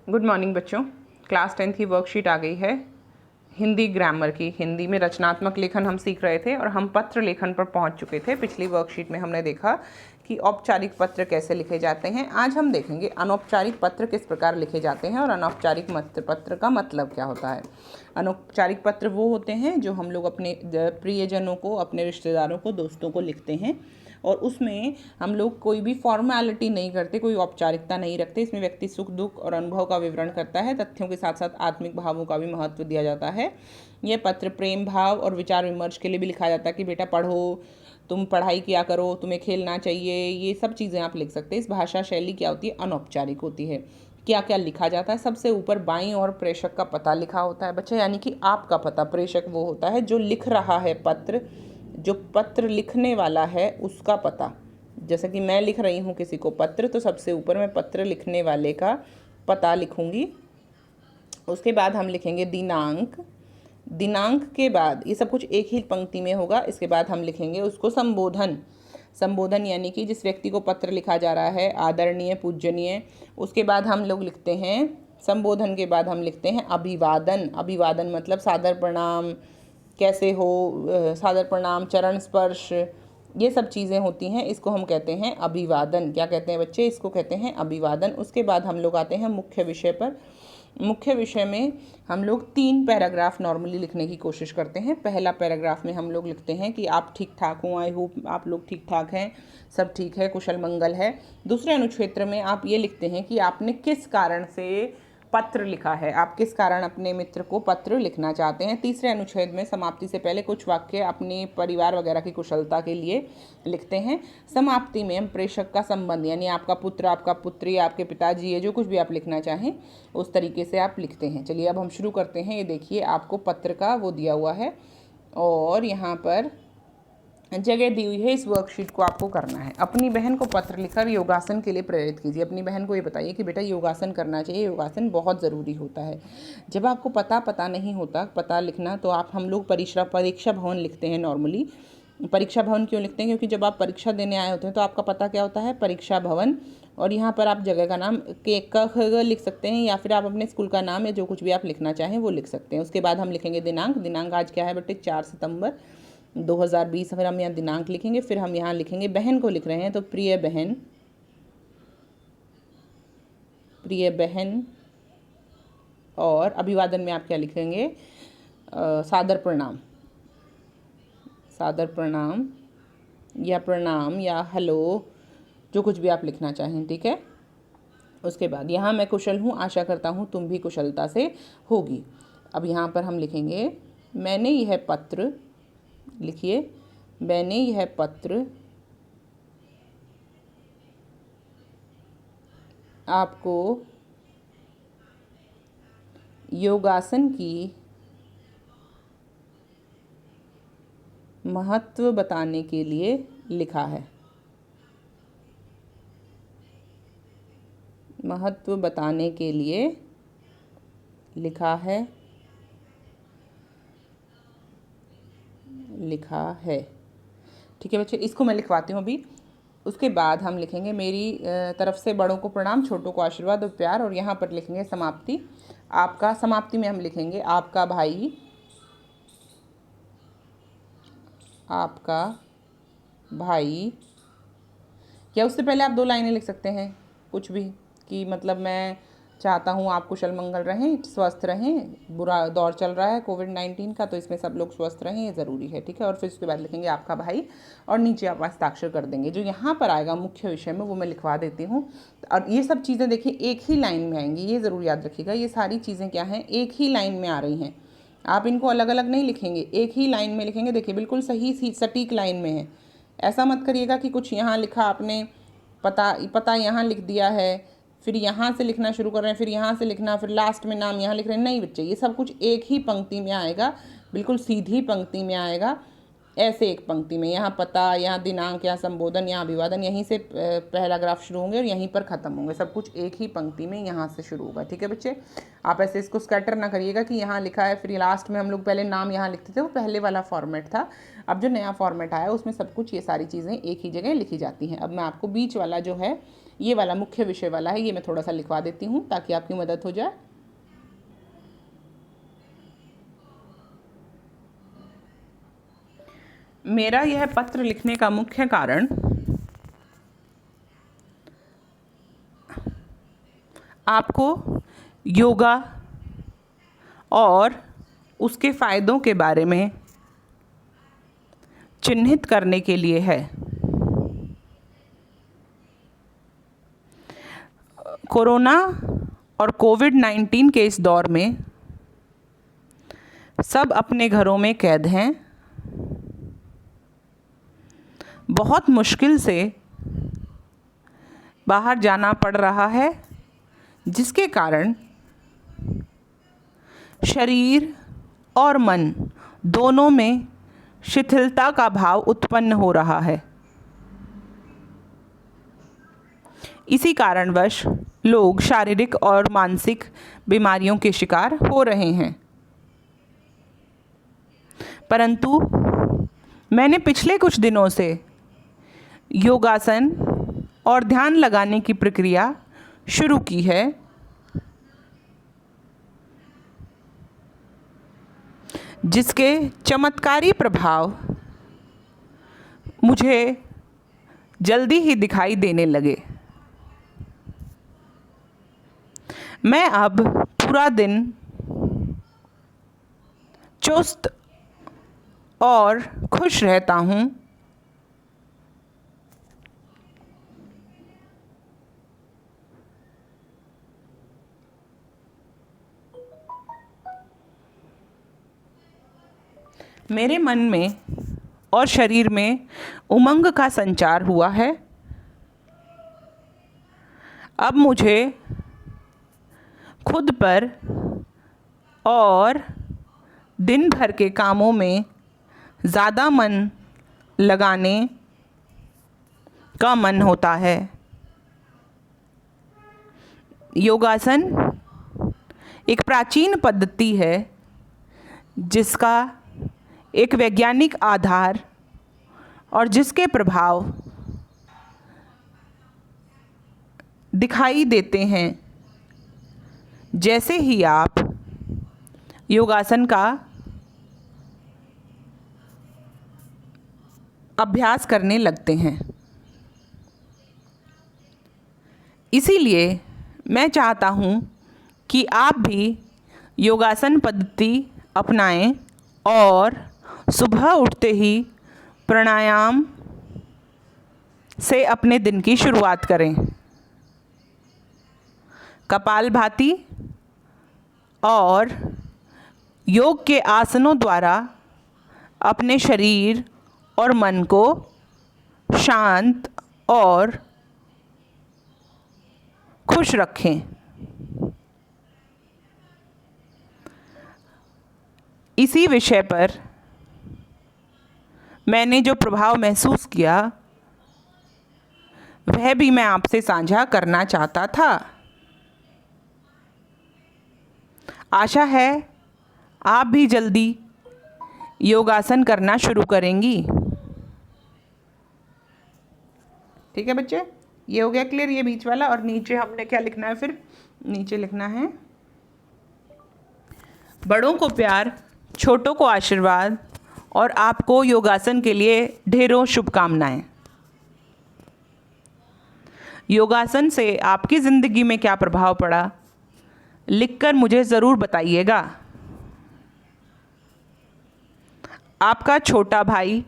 Good morning बच्चों। Class 10 की worksheet आ गई है हिंदी ग्रामर की। हिंदी में रचनात्मक लेखन हम सीख रहे थे और हम पत्र लेखन पर पहुंच चुके थे। पिछली वर्कशीट में हमने देखा कि औपचारिक पत्र कैसे लिखे जाते हैं। आज हम देखेंगे अनौपचारिक पत्र किस प्रकार लिखे जाते हैं और अनौपचारिक पत्र का मतलब क्या होता है। अनौपचारिक पत्र वो होते हैं जो हम लोग अपने प्रियजनों को, अपने रिश्तेदारों को, दोस्तों को लिखते हैं और उसमें हम लोग कोई भी फॉर्मेलिटी नहीं करते, कोई औपचारिकता नहीं रखते। इसमें व्यक्ति सुख दुख और अनुभव का विवरण करता है। तथ्यों के साथ साथ आत्मिक भावों का भी महत्व दिया जाता है। यह पत्र प्रेम भाव और विचार विमर्श के लिए भी लिखा जाता है कि बेटा पढ़ो, तुम पढ़ाई किया करो, तुम्हें खेलना चाहिए, ये सब चीज़ें आप लिख सकते हैं। इस भाषा शैली क्या होती है? अनौपचारिक होती है। क्या क्या लिखा जाता है? सबसे ऊपर बाईं और प्रेषक का पता लिखा होता है बच्चा, यानी कि आपका पता। प्रेषक वो होता है जो लिख रहा है पत्र, जो पत्र लिखने वाला है उसका पता। जैसे कि मैं लिख रही हूँ किसी को पत्र, तो सबसे ऊपर मैं पत्र लिखने वाले का पता लिखूंगी। उसके बाद हम लिखेंगे दिनांक। दिनांक के बाद ये सब कुछ एक ही पंक्ति में होगा। इसके बाद हम लिखेंगे उसको संबोधन। संबोधन यानी कि जिस व्यक्ति को पत्र लिखा जा रहा है, आदरणीय, पूजनीय। उसके बाद हम लोग लिखते हैं, संबोधन के बाद हम लिखते हैं अभिवादन। अभिवादन मतलब सादर प्रणाम, कैसे हो, सादर प्रणाम, चरण स्पर्श, ये सब चीज़ें होती हैं। इसको हम कहते हैं अभिवादन। क्या कहते हैं बच्चे? इसको कहते हैं अभिवादन। उसके बाद हम लोग आते हैं मुख्य विषय पर। मुख्य विषय में हम लोग 3 पैराग्राफ नॉर्मली लिखने की कोशिश करते हैं। पहला पैराग्राफ में हम लोग लिखते हैं कि आप ठीक ठाक हो, आई होप आप लोग ठीक ठाक हैं, सब ठीक है, कुशल मंगल है। दूसरे अनुच्छेद में आप ये लिखते हैं कि आपने किस कारण से पत्र लिखा है, आप किस कारण अपने मित्र को पत्र लिखना चाहते हैं। तीसरे अनुच्छेद में समाप्ति से पहले कुछ वाक्य अपने परिवार वगैरह की कुशलता के लिए लिखते हैं। समाप्ति में हम प्रेषक का संबंध, यानी आपका पुत्र, आपका पुत्री, आपके पिताजी, ये जो कुछ भी आप लिखना चाहें उस तरीके से आप लिखते हैं। चलिए अब हम शुरू करते हैं। ये देखिए आपको पत्र का वो दिया हुआ है और यहाँ पर जगह दी हुई है। इस वर्कशीट को आपको करना है। अपनी बहन को पत्र लिखकर योगासन के लिए प्रेरित कीजिए। अपनी बहन को ये बताइए कि बेटा योगासन करना चाहिए, योगासन बहुत ज़रूरी होता है। जब आपको पता नहीं होता पता लिखना, तो हम लोग परीक्षा भवन लिखते हैं नॉर्मली। परीक्षा भवन क्यों लिखते हैं? क्योंकि जब आप परीक्षा देने आए होते हैं तो आपका पता क्या होता है? परीक्षा भवन। और यहाँ पर आप जगह का नाम क लिख सकते हैं या फिर आप अपने स्कूल का नाम या जो कुछ भी आप लिखना चाहें वो लिख सकते हैं। उसके बाद हम लिखेंगे दिनांक। दिनांक आज क्या है बेटे? 4 सितंबर 2020। फिर हम यहाँ दिनांक लिखेंगे। फिर हम यहाँ लिखेंगे, बहन को लिख रहे हैं तो प्रिय बहन, प्रिय बहन। और अभिवादन में आप क्या लिखेंगे? सादर प्रणाम। सादर प्रणाम या प्रणाम या हेलो, जो कुछ भी आप लिखना चाहें, ठीक है। उसके बाद यहाँ मैं कुशल हूँ, आशा करता हूँ तुम भी कुशलता से होगी। अब यहाँ पर हम लिखेंगे मैंने यह पत्र, लिखिए मैंने यह पत्र आपको योगासन की महत्व बताने के लिए लिखा है। महत्व बताने के लिए लिखा है, लिखा है। ठीक है बच्चे, इसको मैं लिखवाती हूँ अभी। उसके बाद हम लिखेंगे मेरी तरफ से बड़ों को प्रणाम, छोटों को आशीर्वाद और प्यार। और यहाँ पर लिखेंगे समाप्ति। आपका, समाप्ति में हम लिखेंगे आपका भाई, आपका भाई। या उससे पहले आप 2 लाइनें लिख सकते हैं कुछ भी, कि मतलब मैं चाहता हूँ आप कुशल मंगल रहें, स्वस्थ रहें। बुरा दौर चल रहा है कोविड-19 का, तो इसमें सब लोग स्वस्थ रहें, ये ज़रूरी है, ठीक है। और फिर उसके बाद लिखेंगे आपका भाई और नीचे आप हस्ताक्षर कर देंगे। जो यहाँ पर आएगा मुख्य विषय में वो मैं लिखवा देती हूँ। और ये सब चीज़ें देखिए एक ही लाइन में आएंगी, ये ज़रूर याद रखिएगा। ये सारी चीज़ें क्या हैं? एक ही लाइन में आ रही हैं। आप इनको अलग अलग नहीं लिखेंगे, एक ही लाइन में लिखेंगे। देखिए बिल्कुल सही सटीक लाइन में है। ऐसा मत करिएगा कि कुछ यहाँ लिखा आपने, पता यहाँ लिख दिया है, फिर यहाँ से लिखना शुरू कर रहे हैं, फिर यहाँ से लिखना, फिर लास्ट में नाम यहाँ लिख रहे हैं। नहीं बच्चे, ये सब कुछ एक ही पंक्ति में आएगा, बिल्कुल सीधी पंक्ति में आएगा। ऐसे एक पंक्ति में, यहाँ पता, यहाँ दिनांक, यहाँ संबोधन, यहाँ अभिवादन, यहीं से पैराग्राफ शुरू होंगे और यहीं पर ख़त्म होंगे। सब कुछ एक ही पंक्ति में यहाँ से शुरू होगा, ठीक है बच्चे। आप ऐसे इसको स्कैटर ना करिएगा कि यहाँ लिखा है फिर लास्ट में हम लोग पहले नाम यहाँ लिखते थे, वो पहले वाला फॉर्मेट था। अब जो नया फॉर्मेट आया उसमें सब कुछ ये सारी चीज़ें एक ही जगह लिखी जाती हैं। अब मैं आपको बीच वाला जो है ये वाला मुख्य विषय वाला है, ये मैं थोड़ा सा लिखवा देती हूँ ताकि आपकी मदद हो जाए। मेरा यह पत्र लिखने का मुख्य कारण आपको योगा और उसके फ़ायदों के बारे में चिन्हित करने के लिए है। कोरोना और कोविड-19 के इस दौर में सब अपने घरों में कैद हैं। बहुत मुश्किल से बाहर जाना पड़ रहा है, जिसके कारण शरीर और मन दोनों में शिथिलता का भाव उत्पन्न हो रहा है। इसी कारणवश लोग शारीरिक और मानसिक बीमारियों के शिकार हो रहे हैं। परंतु मैंने पिछले कुछ दिनों से योगासन और ध्यान लगाने की प्रक्रिया शुरू की है, जिसके चमत्कारी प्रभाव मुझे जल्दी ही दिखाई देने लगे। मैं अब पूरा दिन चुस्त और खुश रहता हूँ। मेरे मन में और शरीर में उमंग का संचार हुआ है। अब मुझे खुद पर और दिन भर के कामों में ज़्यादा मन लगाने का मन होता है। योगासन एक प्राचीन पद्धति है, जिसका एक वैज्ञानिक आधार और जिसके प्रभाव दिखाई देते हैं जैसे ही आप योगासन का अभ्यास करने लगते हैं। इसीलिए मैं चाहता हूँ कि आप भी योगासन पद्धति अपनाएं और सुबह उठते ही प्राणायाम से अपने दिन की शुरुआत करें। कपालभाति और योग के आसनों द्वारा अपने शरीर और मन को शांत और खुश रखें। इसी विषय पर मैंने जो प्रभाव महसूस किया वह भी मैं आपसे साझा करना चाहता था। आशा है आप भी जल्दी योगासन करना शुरू करेंगी। ठीक है बच्चे, ये हो गया क्लियर, ये बीच वाला। और नीचे हमने क्या लिखना है, फिर नीचे लिखना है बड़ों को प्यार, छोटों को आशीर्वाद और आपको योगासन के लिए ढेरों शुभकामनाएं। योगासन से आपकी ज़िंदगी में क्या प्रभाव पड़ा, लिखकर मुझे ज़रूर बताइएगा। आपका छोटा भाई।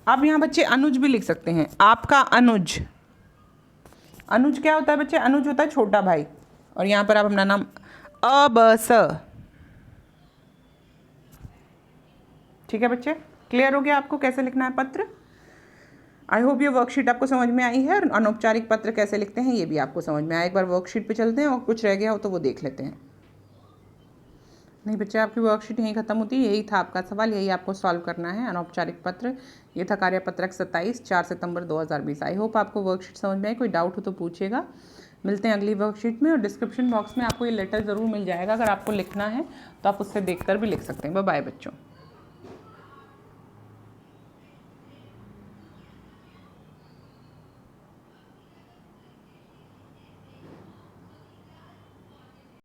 आप यहाँ बच्चे अनुज भी लिख सकते हैं। आपका अनुज। अनुज क्या होता है बच्चे? अनुज होता है छोटा भाई। और यहाँ पर आप अपना नाम अबस। ठीक है बच्चे, क्लियर हो गया आपको कैसे लिखना है पत्र? आई होप ये वर्कशीट आपको समझ में आई है, और अनौपचारिक पत्र कैसे लिखते हैं ये भी आपको समझ में आया। एक बार वर्कशीट पे चलते हैं और कुछ रह गया हो तो वो देख लेते हैं। नहीं बच्चे, आपकी वर्कशीट यहीं खत्म होती है। यही था आपका सवाल, यही आपको सॉल्व करना है। अनौपचारिक पत्र, ये था कार्यपत्रक 27 4 सितंबर 2020। आई होप आपको वर्कशीट समझ में आई। कोई डाउट हो तो पूछिएगा। मिलते हैं अगली वर्कशीट में, और डिस्क्रिप्शन बॉक्स में आपको ये लेटर ज़रूर मिल जाएगा। अगर आपको लिखना है तो आप उससे देखकर भी लिख सकते हैं। बाय बाय बच्चों।